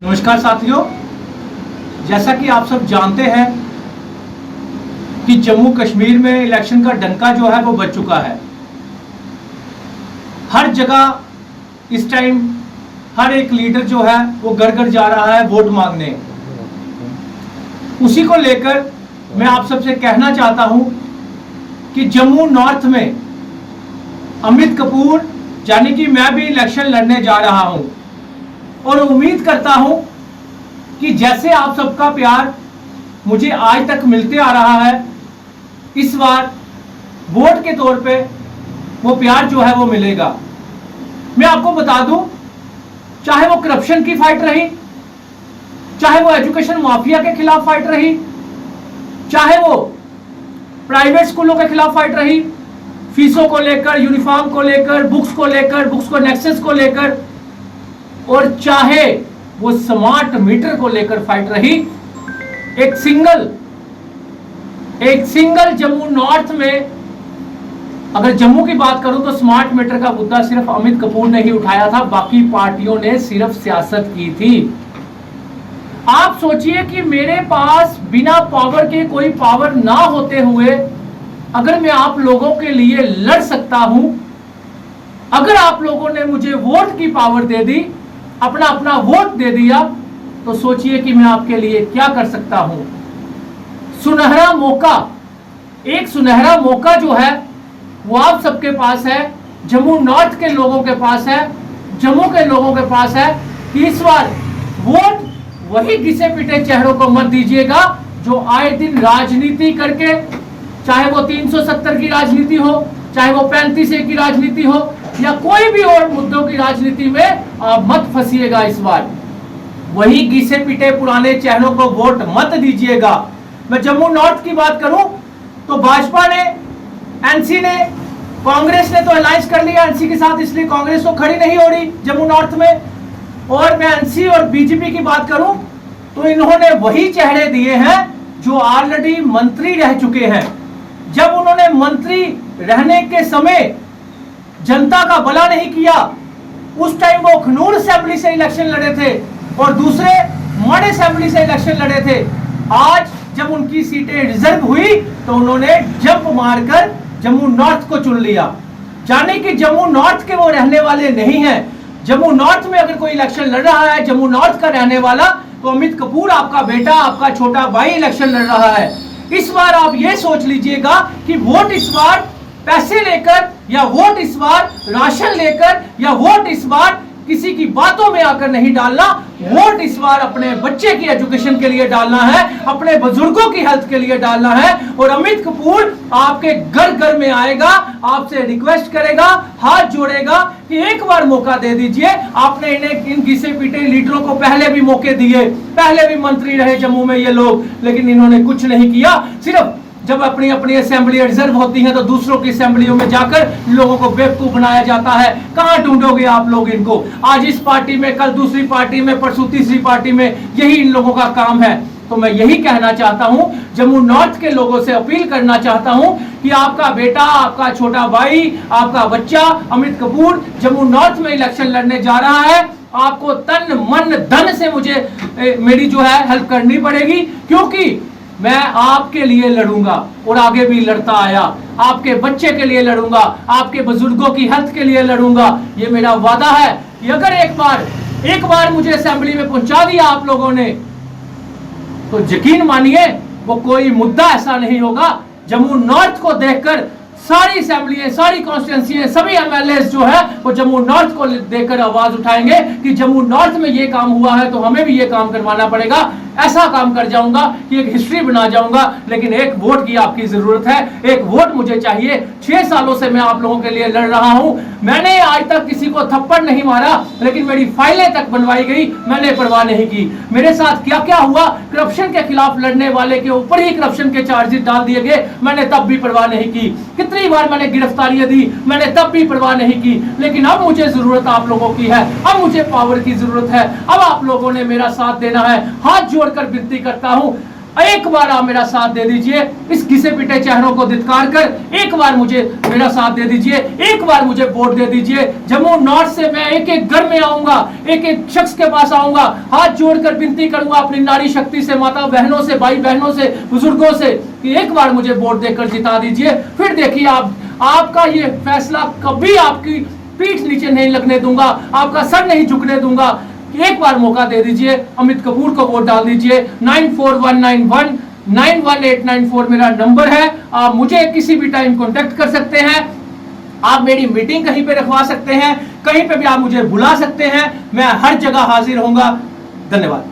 नमस्कार साथियों, जैसा कि आप सब जानते हैं कि जम्मू कश्मीर में इलेक्शन का डंका जो है वो बज चुका है। हर जगह इस टाइम हर एक लीडर जो है वो घर घर जा रहा है वोट मांगने। उसी को लेकर मैं आप सबसे कहना चाहता हूं कि जम्मू नॉर्थ में अमित कपूर यानी कि मैं भी इलेक्शन लड़ने जा रहा हूं और उम्मीद करता हूं कि जैसे आप सबका प्यार मुझे आज तक मिलते आ रहा है, इस बार वोट के तौर पे वो प्यार जो है वो मिलेगा। मैं आपको बता दूं, चाहे वो करप्शन की फाइट रही, चाहे वो एजुकेशन माफिया के खिलाफ फाइट रही, चाहे वो प्राइवेट स्कूलों के खिलाफ फाइट रही, फीसों को लेकर, यूनिफॉर्म को लेकर, बुक्स को लेकर, बुक्स को नेक्सेस को लेकर, और चाहे वो स्मार्ट मीटर को लेकर फाइट रही, एक सिंगल जम्मू नॉर्थ में, अगर जम्मू की बात करूं तो स्मार्ट मीटर का मुद्दा सिर्फ अमित कपूर ने ही उठाया था, बाकी पार्टियों ने सिर्फ सियासत की थी। आप सोचिए कि मेरे पास बिना पावर के, कोई पावर ना होते हुए, अगर मैं आप लोगों के लिए लड़ सकता हूं, अगर आप लोगों ने मुझे वोट की पावर दे दी, अपना अपना वोट दे दिया, तो सोचिए कि मैं आपके लिए क्या कर सकता हूं। सुनहरा मौका, एक सुनहरा मौका जो है वो आप सबके पास है, जम्मू नॉर्थ के लोगों के पास है, जम्मू के लोगों के पास है कि इस बार वोट वही घिसे पिटे चेहरों को मत दीजिएगा जो आए दिन राजनीति करके, चाहे वो 370 की राजनीति हो, चाहे वो 35A की राजनीति हो, या कोई भी और मुद्दों की राजनीति में आप मत फंसिएगा। इस बार वही घिसे पिटे पुराने चेहरों को वोट मत दीजिएगा। मैं जम्मू नॉर्थ की बात करूं तो भाजपा ने, एनसी ने, कांग्रेस ने तो अलायंस कर लिया एनसी के साथ, इसलिए कांग्रेस तो खड़ी नहीं हो रही जम्मू नॉर्थ में। और मैं एनसी और बीजेपी की बात करूं तो इन्होंने वही चेहरे दिए हैं जो ऑलरेडी मंत्री रह चुके हैं। जब उन्होंने मंत्री रहने के समय जनता का भला नहीं किया, उस टाइम वो खनूर असेंबली से इलेक्शन लड़े थे और दूसरे मड असेंबली से इलेक्शन लड़े थे। आज जब उनकी सीटें रिजर्व हुई तो उन्होंने जंप मारकर जम्मू नॉर्थ को चुन लिया, जाने कि जम्मू नॉर्थ के वो रहने वाले नहीं हैं। जम्मू नॉर्थ में अगर कोई इलेक्शन लड़ रहा है जम्मू नॉर्थ का रहने वाला, तो अमित कपूर आपका बेटा, आपका छोटा भाई इलेक्शन लड़ रहा है। इस बार आप ये सोच लीजिएगा कि वोट इस बार पैसे लेकर, या वोट इस बार राशन लेकर, या वोट इस बार किसी की बातों में आकर नहीं डालना। वोट इस बार अपने बच्चे की एजुकेशन के लिए डालना है, अपने बुजुर्गों की हेल्थ के लिए डालना है। और अमित कपूर आपके घर घर में आएगा, आपसे रिक्वेस्ट करेगा, हाथ जोड़ेगा कि एक बार मौका दे दीजिए। आपने इन्हें, इन घिसे पीटे लीडरों को पहले भी मौके दिए, पहले भी मंत्री रहे जम्मू में ये लोग, लेकिन इन्होंने कुछ नहीं किया। सिर्फ जब अपनी अपनी असेंबली रिजर्व होती है तो दूसरों की असेंबलियों में जाकर लोगों को बेवकूफ बनाया जाता है। कहां ढूंढोगे आप लोग इनको? आज इस पार्टी में, कल दूसरी पार्टी में, परसों तीसरी पार्टी में, यही इन लोगों का काम है। तो मैं यही कहना चाहता हूं, जम्मू नॉर्थ के लोगों से अपील करना चाहता हूं कि आपका बेटा, आपका छोटा भाई, आपका बच्चा अमित कपूर जम्मू नॉर्थ में इलेक्शन लड़ने जा रहा है। आपको तन मन धन से मेरी जो है हेल्प करनी पड़ेगी, क्योंकि मैं आपके लिए लड़ूंगा और आगे भी लड़ता आया। आपके बच्चे के लिए लड़ूंगा, आपके बुजुर्गों की हेल्थ के लिए लड़ूंगा। ये मेरा वादा है कि अगर एक बार मुझे असेंबली में पहुंचा दिया आप लोगों ने, तो यकीन मानिए वो कोई मुद्दा ऐसा नहीं होगा। जम्मू नॉर्थ को देखकर सारी असेंबली, सारी कॉन्स्टिट्यूंसी, सभी एमएलए जो है वो जम्मू नॉर्थ को देखकर आवाज उठाएंगे कि जम्मू नॉर्थ में ये काम हुआ है तो हमें भी ये काम करवाना पड़ेगा। ऐसा काम कर जाऊंगा कि एक हिस्ट्री बना जाऊंगा। लेकिन एक वोट की आपकी जरूरत है, एक वोट मुझे चाहिए। 6 सालों से मैं आप लोगों के लिए लड़ रहा हूं। मैंने आज तक किसी को थप्पड़ नहीं मारा, लेकिन मेरी फाइलें तक बनवाई गई, मैंने परवाह नहीं की। मेरे साथ क्या क्या हुआ, करप्शन के खिलाफ लड़ने वाले के ऊपर ही करप्शन के चार्जेस डाल दिए गए, मैंने तब भी परवाह नहीं की। कितनी बार मैंने गिरफ्तारियां दी, मैंने तब भी परवाह नहीं की। लेकिन अब मुझे जरूरत आप लोगों की है, अब मुझे पावर की जरूरत है। अब आप लोगों ने मेरा साथ देना है। हाथ जोड़कर विनती करता हूं, एक बार आप मेरा साथ दे दीजिए, इस घिसे पिटे चेहरों को धिक्कार कर एक बार मुझे मेरा साथ दे दीजिए, एक बार मुझे वोट दे दीजिए। जम्मू नॉर्थ से मैं एक एक घर में आऊंगा, एक एक शख्स के पास आऊंगा, हाथ जोड़कर विनती करूंगा अपनी नारी शक्ति से, माता बहनों से, भाई बहनों से, बुजुर्गों से कि एक बार मुझे वोट देकर जिता दीजिए। फिर देखिए आपका ये फैसला कभी आपकी पीठ नीचे नहीं लगने दूंगा, आपका सर नहीं झुकने दूंगा। एक बार मौका दे दीजिए, अमित कपूर को वोट डाल दीजिए। 9419191894 मेरा नंबर है, आप मुझे किसी भी टाइम कांटेक्ट कर सकते हैं। आप मेरी मीटिंग कहीं पे रखवा सकते हैं, कहीं पे भी आप मुझे बुला सकते हैं, मैं हर जगह हाजिर होऊंगा। धन्यवाद।